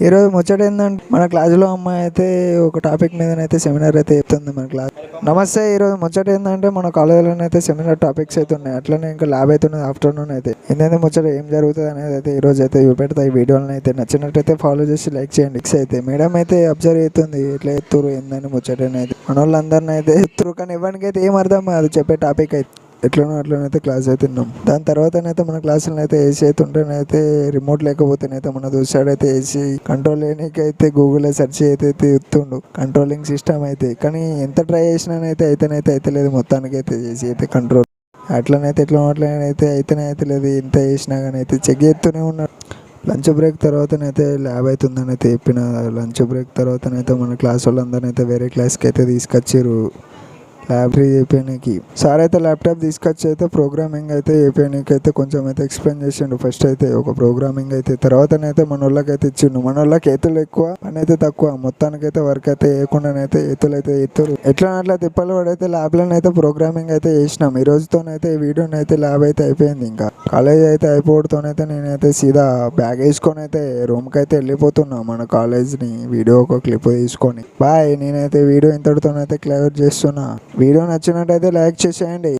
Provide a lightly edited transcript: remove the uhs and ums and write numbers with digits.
ఈరోజు ముచ్చట ఏంటంటే మన క్లాసులో అమ్మాయి అయితే ఒక టాపిక్ మీదనైతే సెమినార్ అయితే చెప్తుంది మన క్లాస్. నమస్తే, ఈరోజు ముచ్చట ఏంటంటే మన కాలేజీలోనైతే సెమినార్ టాపిక్స్ అయితే ఉన్నాయి. అట్లనే ఇంకా ల్యాబ్ అయితే ఉన్నది ఆఫ్టర్నూన్ అయితే. ఏంటంటే ముచ్చట ఏం జరుగుతుంది అనేది అయితే ఈరోజు అయితే చూపెడతా. ఈ వీడియోలను అయితే నచ్చినట్టయితే ఫాలో చేసి లైక్ చేయండి. అయితే మేడం అయితే అబ్జర్వ్ అవుతుంది ఎట్లా ఎత్తురు ఏందని ముచ్చటనైతే మన వాళ్ళందరినీ అయితే ఎత్తురు, కానీ ఇవ్వడానికి అయితే ఏం అర్థం కాదు చెప్పే టాపిక్ అయితే. ఎట్లనో అట్లనైతే క్లాస్ అయితే విన్నాం. దాని తర్వాతనైతే మన క్లాసులో అయితే ఏసీ అయితే ఉంటేనైతే రిమోట్ లేకపోతేనైతే మన దోస్తాడు అయితే ఏసీ కంట్రోల్ చేయడానికి గూగుల్లో సెర్చ్ అయితే ఇస్తుండు కంట్రోలింగ్ సిస్టమ్ అయితే. కానీ ఎంత ట్రై చేసినానైతే అయితే లేదు మొత్తానికి అయితే ఏసీ అయితే కంట్రోల్. అట్లనైతే అయితే లేదు. ఎంత చేసినా కానీ అయితే చెక్ చేస్తూనే ఉన్నాడు. లంచ్ బ్రేక్ తర్వాతనైతే ల్యాబ్ అవుతుందని అయితే చెప్పిన. లంచ్ బ్రేక్ తర్వాతనైతే మన క్లాస్ వాళ్ళందరినీ అయితే వేరే క్లాస్కి అయితే తీసుకొచ్చారు ల్యాబ్ చేయడానికి. సార్ అయితే ల్యాప్టాప్ తీసుకొచ్చి అయితే ప్రోగ్రామింగ్ అయితే చేయడానికి అయితే కొంచెం అయితే ఎక్స్ప్లెయిన్ చేసిండు. ఫస్ట్ అయితే ఒక ప్రోగ్రామింగ్ అయితే తర్వాతనైతే మన వాళ్ళకైతే ఇచ్చిండు. మన వాళ్ళకి ఏతులు ఎక్కువ పని అయితే తక్కువ. మొత్తానికైతే వర్క్ అయితే వేయకుండానైతే ఏతులు అయితే ఎత్తురు. ఎట్లా అట్లా తిప్పలు పడైతే ల్యాబ్లోనైతే ప్రోగ్రామింగ్ అయితే చేసినాం. ఈ రోజుతోనైతే ఈ వీడియోనైతే ల్యాబ్ అయితే అయిపోయింది. ఇంకా కాలేజ్ అయితే అయిపోవడంతోనైతే నేనైతే సీదా బ్యాగ్ వేసుకొని అయితే రూమ్కి అయితే వెళ్ళిపోతున్నా. మన కాలేజ్ని వీడియో ఒక క్లిప్ తీసుకొని బాయ్. నేనైతే వీడియో ఇంతటితోనైతే క్లియర్ చేస్తున్నా. వీడియో నచ్చినట్టయితే లైక్ చేసేయండి.